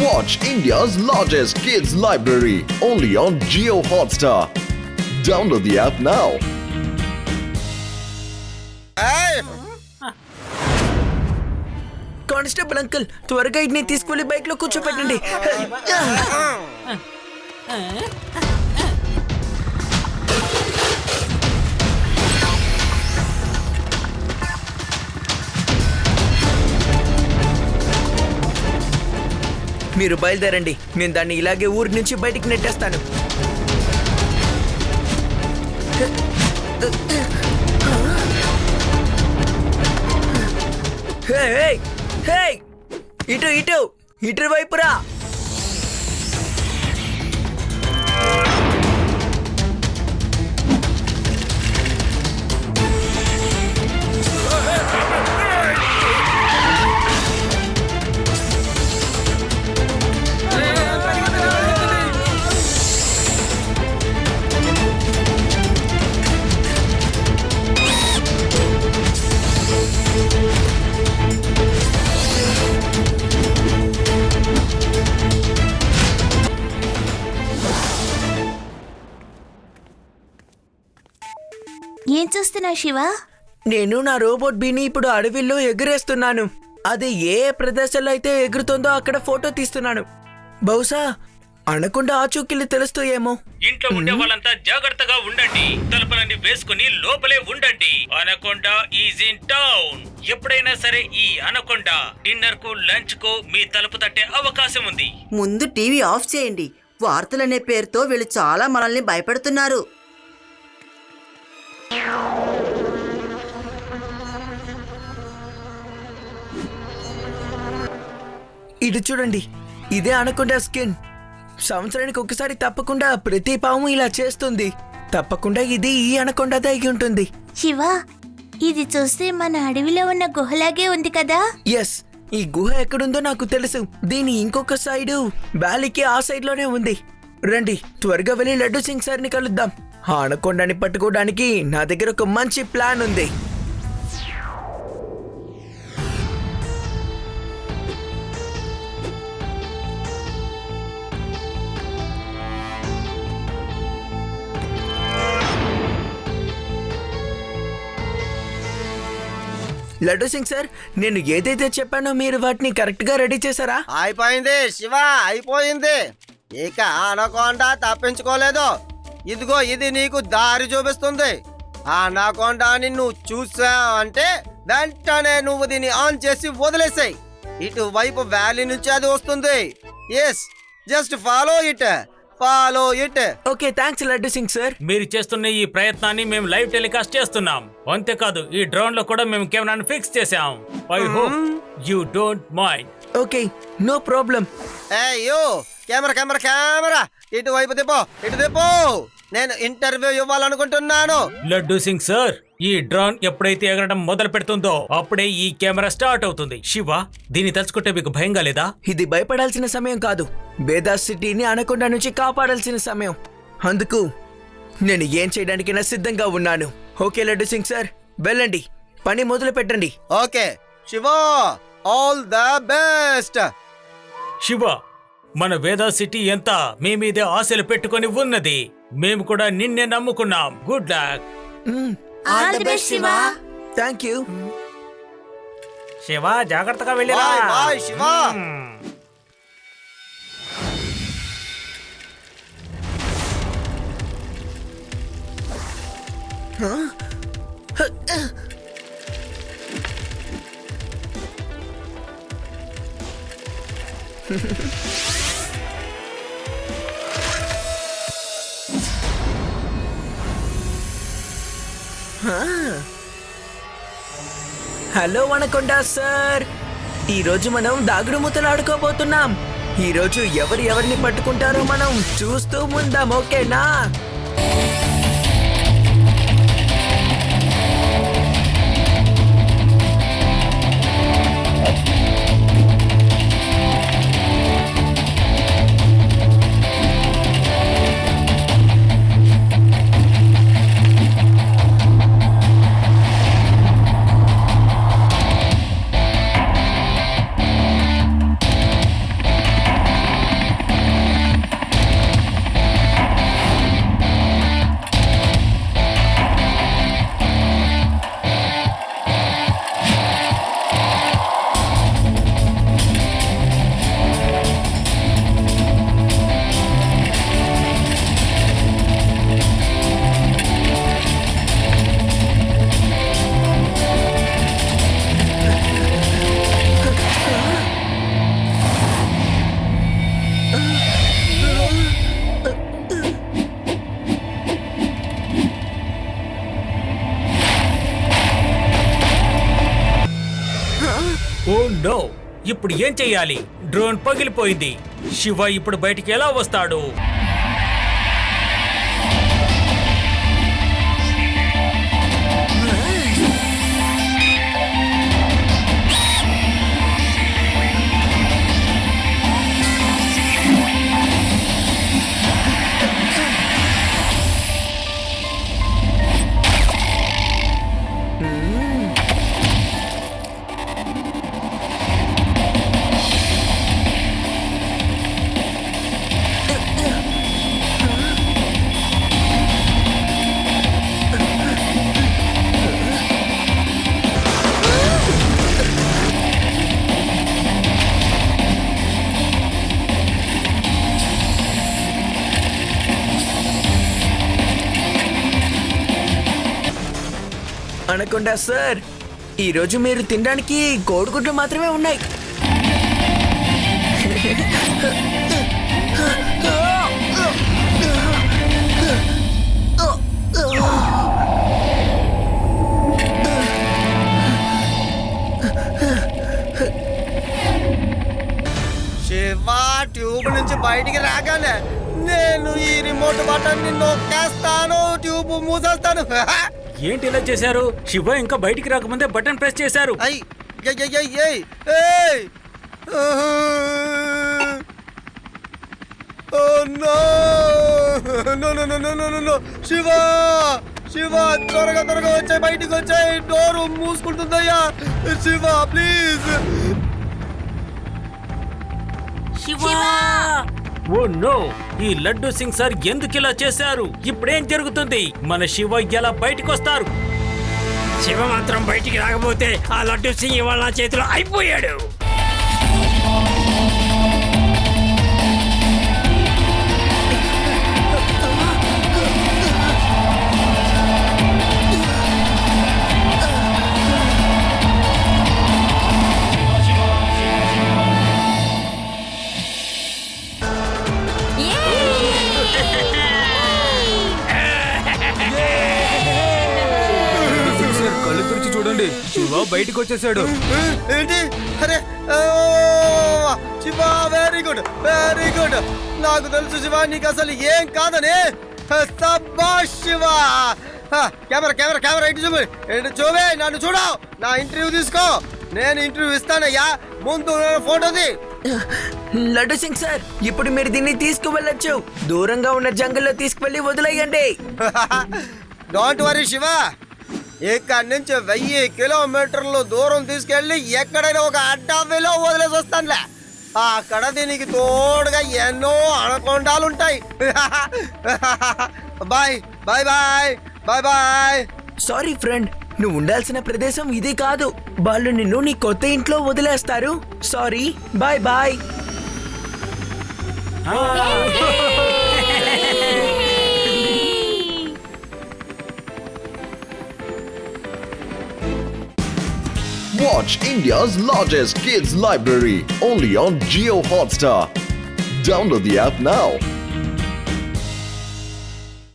Watch India's largest kids library only on Jio Hotstar. Download the app now. Constable uncle, త్వరగా ఇడ్ని తీసుకెళ్లి bike లో కూర్చోపెట్టండి. మీరు బయలుదేరండి, నేను దాన్ని ఇలాగే ఊరి నుంచి బయటికి నెట్టేస్తాను. ఇటు ఇటు ఇటు వైపురా. ఏం చూస్తున్నావు శివ? నేను నా రోబోట్ బీని ఇప్పుడు అడవిలో ఎగురేస్తున్నాను. అది ఏ ప్రదేశంలో అయితే ఎగురుతుందో అక్కడ ఫోటో తీస్తున్నాను. బహుశా అనకుండా ఆచూకీలు తెలుస్తూ ఏమో. ఇంట్లో ఉండే వాళ్ళంతా జాగ్రత్తగా ఉండండి, తలుపులన్నీ వేసుకుని లోపలే ఉండండి. Anaconda is in town. ఎప్పుడైనా సరే ఈ అనకొండ డిన్నర్ కు లంచ్ కు మీ తలుపు తట్టే అవకాశం ఉంది. ముందు టీవీ ఆఫ్ చేయండి. వార్తలనే పేరుతో వీళ్ళు చాలా మనల్ని భయపెడుతున్నారు. ఇటు చూడండి, ఇదే అనకొండ స్కిన్. సంవత్సరానికి ఒకసారి తప్పకుండా ప్రతి పాము ఇలా చేస్తుంది. తప్పకుండా ఇది ఈ అనకొండదే అయి ఉంటుంది. శివ, ఇది చూస్తే మన అడవిలో ఉన్న గుహలాగే ఉంది కదా? ఎస్, ఈ గుహ ఎక్కడుందో నాకు తెలుసు. దీని ఇంకొక సైడు వ్యాలీకి ఆ సైడ్ లోనే ఉంది. రండి, త్వరగా వెళ్ళి లడ్డు సింగ్ సార్ని కలుద్దాం. ఆ అనకొండని పట్టుకోవడానికి నా దగ్గర ఒక మంచి ప్లాన్ ఉంది. లడ్డు సింగ్ సార్, నేను ఏదైతే చెప్పానో మీరు వాటిని కరెక్ట్ గా రెడీ చేశారా? అయిపోయింది శివ, అయిపోయింది. ఇక అనకొండ తప్పించుకోలేదు. ఇదిగో ఇది నీకు దారి చూపిస్తుంది. అనకొండ నిన్ను చూసావంటే వెంటనే నువ్వు దీన్ని ఆన్ చేసి వదిలేసాయి. ఇటువైపు వ్యాలీ నుంచి అది వస్తుంది. Yes, just follow it. Okay, thanks Laddu Singh sir. మీరు చేస్తున్న ఈ ప్రయత్నాన్ని మేము లైవ్ టెలికాస్ట్ చేస్తున్నాం. అంతేకాదు, ఈ డ్రోన్ లో కూడా మేము కెమెరాను ఫిక్స్ చేసాం. I hope you don't mind. Okay, no problem. యో కెమెరా ఇటువైపు తిప్పో. నేను ఇంటర్వ్యూ ఇవ్వాలనుకుంటున్నాను. లడ్డు సింగ్ సార్, ఈ డ్రోన్ ఎప్పుడైతే ఎగరడం మొదలు పెడుతుందో అప్పుడే ఈ కెమెరా స్టార్ట్ అవుతుంది. శివ, దీన్ని తలుచుకుంటే మీకు భయంగా లేదా? ఇది భయపడాల్సిన సమయం కాదు, బేదాస్ సిటీని అనకొండ నుంచి కాపాడాల్సిన సమయం. అందుకు నేను ఏం చేయడానికైనా సిద్ధంగా ఉన్నాను. ఓకే లడ్డు సింగ్ సార్, వెళ్ళండి, పని మొదలు పెట్టండి. Okay Shiva, all the best. Shiva, మన వేదా సిటీ ఎంత మీ మీదే ఆశలు పెట్టుకొని ఉన్నది. మేము కూడా నిన్నే నమ్ముకున్నాం. Good luck. All the best Shiva. Thank you. Shiva, జాగ్రత్తగా వెళ్ళిరా. Bye Shiva. Hello anaconda sir, ఈరోజు మనం దాగుడు మూతలు ఆడుకోబోతున్నాం. ఈరోజు ఎవరిని పట్టుకుంటారో మనం చూస్తూ ఉందాం, ఓకేనా? ఇప్పుడు ఏం చెయ్యాలి? డ్రోన్ పగిలిపోయింది. శివ ఇప్పుడు బయటికి ఎలా వస్తాడు? అనకొండ సార్, ఈరోజు మీరు తినడానికి కోడిగుడ్లు మాత్రమే ఉన్నాయి. శివ ట్యూబ్ నుంచి బయటికి రాగానే నేను ఈ రిమోట్ బటన్ ని నొక్కేస్తాను, ట్యూబ్ మూసేస్తాను. ఏంటి ఇలా చేశారు? శివ ఇంకా బయటికి రాకముందే బటన్ ప్రెస్ చేశారు. అయ్ ఏయ్, ఏయ్, ఏయ్, ఏయ్, ఏయ్. Oh, no. No, no, no, no, no, no, no. Shiva Shiva త్వరగా త్వరగా వచ్చాయి, బయటికి వచ్చాయి, డోర్ మూసుకుంటుందయ్యా. శివ ప్లీజ్. Oh no! ఈ లడ్డు సింగ్ సార్ ఎందుకు ఇలా చేశారు? ఇప్పుడేం జరుగుతుంది? మన శివ ఎలా బయటికి వస్తారు? శివ మాత్రం బయటికి రాకపోతే ఆ లడ్డు సింగ్ ఇవాళ నా చేతిలో అయిపోయాడు. కళ్ళు తెరిచి చూడండి, శివ బయటికి వచ్చేసాడు. ఏంటి? అరే Shiva very good, very good. నాకు తెలుసు శివ నీకు అసలు ఏం కాదని. సబ్బాష్ శివ. కెమెరా కెమెరా కెమెరా ఇటు చూపి, ఇటు చూపి, నన్ను చూడవు. నా ఇంటర్వ్యూ తీసుకో, నేను ఇంటర్వ్యూ ఇస్తానయ్యా. ముందు ఫోటోది. లడ్డు సింగ్ సార్, ఇప్పుడు మీరు దీన్ని తీసుకువెళ్ళొచ్చు. దూరంగా ఉన్న జంగల్లో తీసుకువెళ్ళి వదిలేయండి. డోంట్ వరీ శివ, ఇక్కడి నుంచి 1000 కిలోమీటర్లు దూరం తీసుకెళ్ళి ఎక్కడైనా ఒక అడ్డావిలో వదిలేసి వస్తానులే. అక్కడ దీనికి తోడుగా ఎన్నో అనకొండాలుంటాయి. Bye bye bye bye bye. Sorry friend, నువ్వు ఉండాల్సిన ప్రదేశం ఇది కాదు. వాళ్ళు నిన్ను నీ కొత్త ఇంట్లో వదిలేస్తారు. Sorry, bye bye. Watch India's largest kids library only on Jio Hotstar. Download the app now.